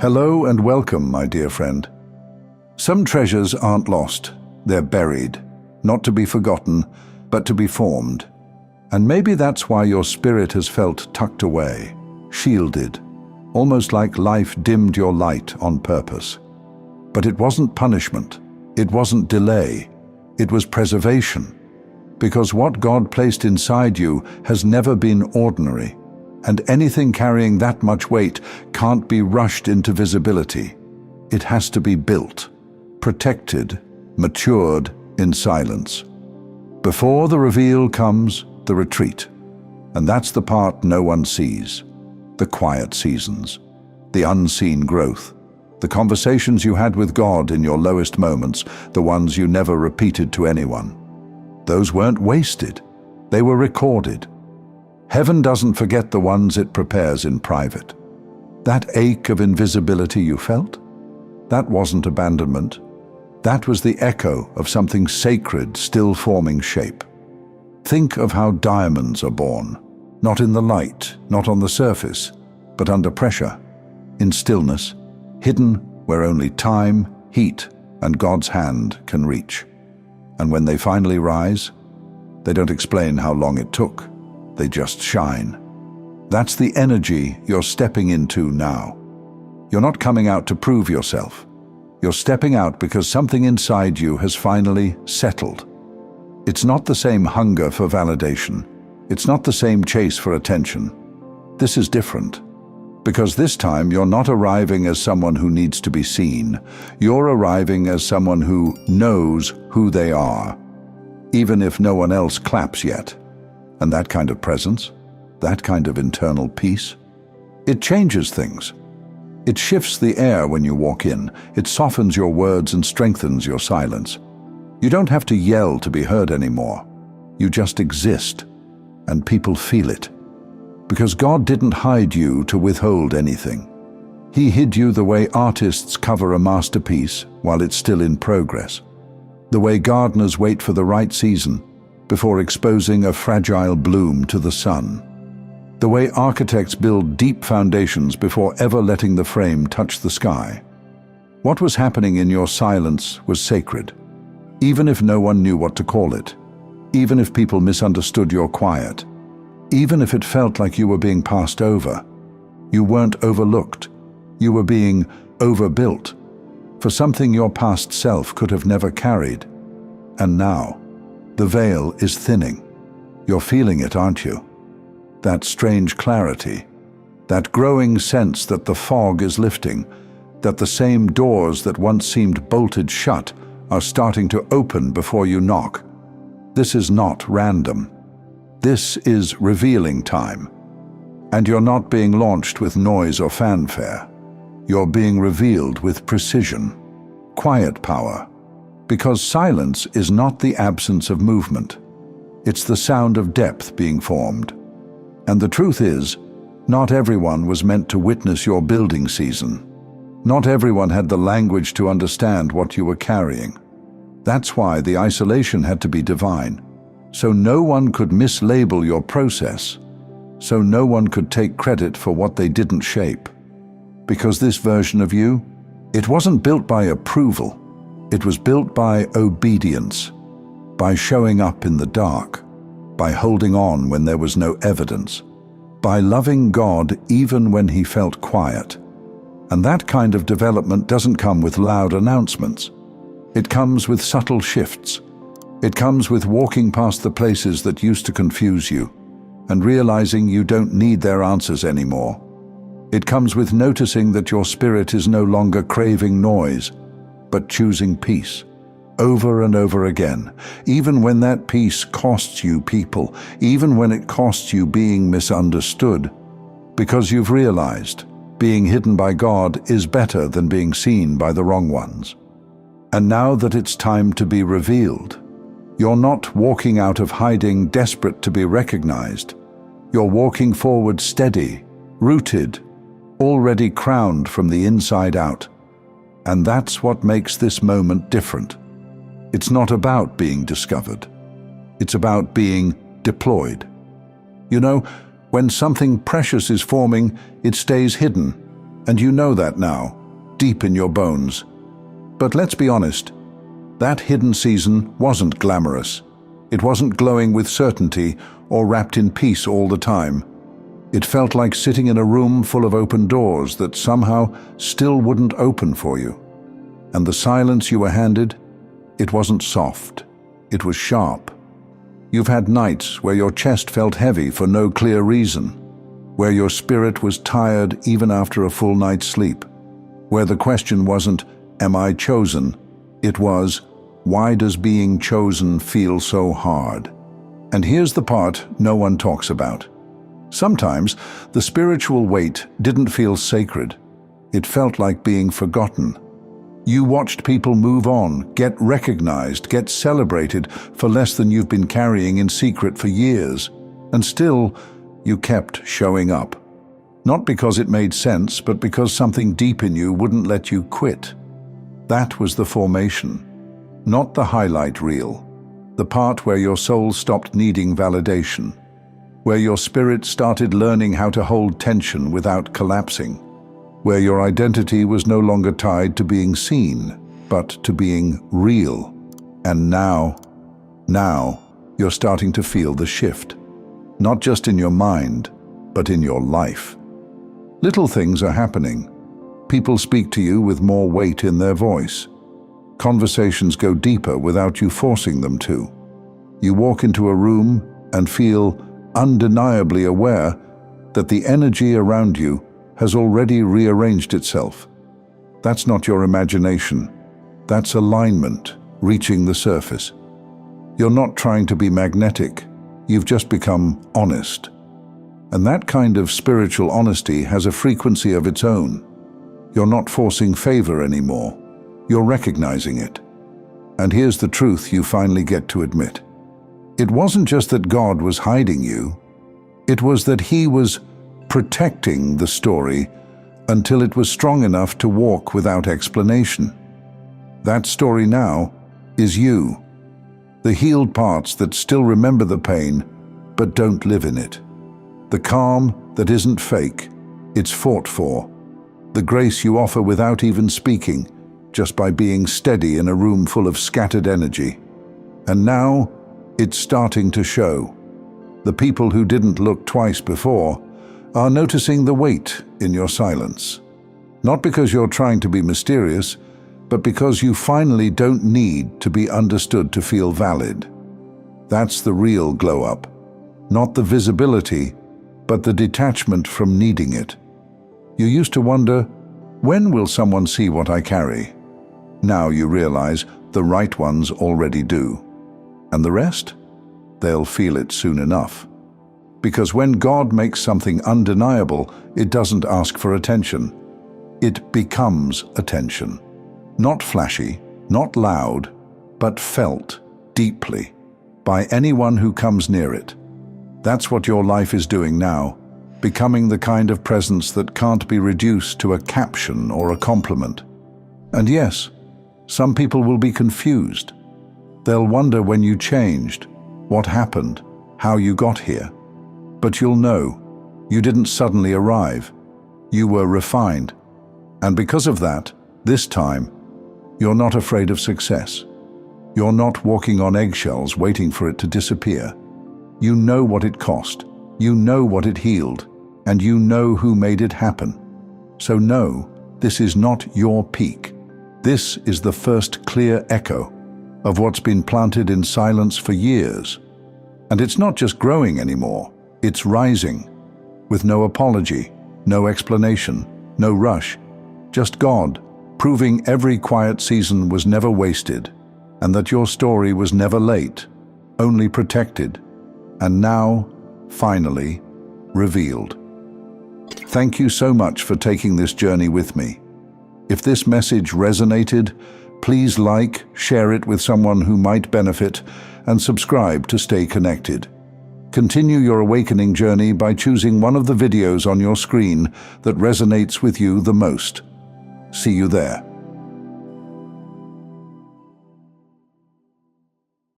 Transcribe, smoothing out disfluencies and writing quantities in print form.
Hello and welcome, my dear friend. Some treasures aren't lost, they're buried, not to be forgotten, but to be formed. And maybe that's why your spirit has felt tucked away, shielded, almost like life dimmed your light on purpose. But it wasn't punishment, it wasn't delay, it was preservation. Because what God placed inside you has never been ordinary. And anything carrying that much weight can't be rushed into visibility. It has to be built, protected, matured in silence. Before the reveal comes the retreat. And that's the part no one sees. The quiet seasons, the unseen growth, the conversations you had with God in your lowest moments, the ones you never repeated to anyone. Those weren't wasted, they were recorded. Heaven doesn't forget the ones it prepares in private. That ache of invisibility you felt? That wasn't abandonment. That was the echo of something sacred still forming shape. Think of how diamonds are born, not in the light, not on the surface, but under pressure, in stillness, hidden where only time, heat, and God's hand can reach. And when they finally rise, they don't explain how long it took. They just shine. That's the energy you're stepping into now. You're not coming out to prove yourself. You're stepping out because something inside you has finally settled. It's not the same hunger for validation. It's not the same chase for attention. This is different. Because this time you're not arriving as someone who needs to be seen. You're arriving as someone who knows who they are, even if no one else claps yet. And that kind of presence, that kind of internal peace, it changes things. It shifts the air when you walk in. It softens your words and strengthens your silence. You don't have to yell to be heard anymore. You just exist, and people feel it. Because God didn't hide you to withhold anything. He hid you the way artists cover a masterpiece while it's still in progress. The way gardeners wait for the right season before exposing a fragile bloom to the sun. The way architects build deep foundations before ever letting the frame touch the sky. What was happening in your silence was sacred, even if no one knew what to call it, even if people misunderstood your quiet, even if it felt like you were being passed over. You weren't overlooked. You were being overbuilt for something your past self could have never carried. And now, the veil is thinning. You're feeling it, aren't you? That strange clarity, that growing sense that the fog is lifting, that the same doors that once seemed bolted shut are starting to open before you knock. This is not random. This is revealing time. And you're not being launched with noise or fanfare. You're being revealed with precision, quiet power. Because silence is not the absence of movement. It's the sound of depth being formed. And the truth is, not everyone was meant to witness your building season. Not everyone had the language to understand what you were carrying. That's why the isolation had to be divine. So no one could mislabel your process. So no one could take credit for what they didn't shape. Because this version of you, it wasn't built by approval. It was built by obedience, by showing up in the dark, by holding on when there was no evidence, by loving God even when he felt quiet. And that kind of development doesn't come with loud announcements. It comes with subtle shifts. It comes with walking past the places that used to confuse you and realizing you don't need their answers anymore. It comes with noticing that your spirit is no longer craving noise, but choosing peace, over and over again, even when that peace costs you people, even when it costs you being misunderstood, because you've realized being hidden by God is better than being seen by the wrong ones. And now that it's time to be revealed, you're not walking out of hiding desperate to be recognized. You're walking forward steady, rooted, already crowned from the inside out. And that's what makes this moment different. It's not about being discovered. It's about being deployed. You know, when something precious is forming, it stays hidden. And you know that now, deep in your bones. But let's be honest, that hidden season wasn't glamorous. It wasn't glowing with certainty or wrapped in peace all the time. It felt like sitting in a room full of open doors that somehow still wouldn't open for you. And the silence you were handed, it wasn't soft, it was sharp. You've had nights where your chest felt heavy for no clear reason, where your spirit was tired even after a full night's sleep, where the question wasn't, "Am I chosen?" It was, "Why does being chosen feel so hard?" And here's the part no one talks about. Sometimes the spiritual weight didn't feel sacred. It felt like being forgotten. You watched people move on, get recognized, get celebrated for less than you've been carrying in secret for years. And still, you kept showing up. Not because it made sense, but because something deep in you wouldn't let you quit. That was the formation, not the highlight reel, the part where your soul stopped needing validation, where your spirit started learning how to hold tension without collapsing, where your identity was no longer tied to being seen, but to being real. And now you're starting to feel the shift, not just in your mind, but in your life. Little things are happening. People speak to you with more weight in their voice. Conversations go deeper without you forcing them to. You walk into a room and feel undeniably aware that the energy around you has already rearranged itself. That's not your imagination. That's alignment reaching the surface. You're not trying to be magnetic. You've just become honest. And that kind of spiritual honesty has a frequency of its own. You're not forcing favor anymore. You're recognizing it. And here's the truth you finally get to admit. It wasn't just that God was hiding you. It was that He was protecting the story until it was strong enough to walk without explanation. That story now is you. The healed parts that still remember the pain, but don't live in it. The calm that isn't fake, it's fought for. The grace you offer without even speaking, just by being steady in a room full of scattered energy. And now, it's starting to show. The people who didn't look twice before are noticing the weight in your silence. Not because you're trying to be mysterious, but because you finally don't need to be understood to feel valid. That's the real glow-up. Not the visibility, but the detachment from needing it. You used to wonder, when will someone see what I carry? Now you realize the right ones already do. And the rest? They'll feel it soon enough. Because when God makes something undeniable, it doesn't ask for attention. It becomes attention. Not flashy, not loud, but felt deeply by anyone who comes near it. That's what your life is doing now, becoming the kind of presence that can't be reduced to a caption or a compliment. And yes, some people will be confused. They'll wonder when you changed, what happened, how you got here. But you'll know, you didn't suddenly arrive. You were refined. And because of that, this time, you're not afraid of success. You're not walking on eggshells waiting for it to disappear. You know what it cost, you know what it healed, and you know who made it happen. So no, this is not your peak. This is the first clear echo of what's been planted in silence for years. And it's not just growing anymore, it's rising, with no apology, no explanation, no rush, just God, proving every quiet season was never wasted, and that your story was never late, only protected, and now, finally, revealed. Thank you so much for taking this journey with me. If this message resonated, please like, share it with someone who might benefit, and subscribe to stay connected. Continue your awakening journey by choosing one of the videos on your screen that resonates with you the most. See you there.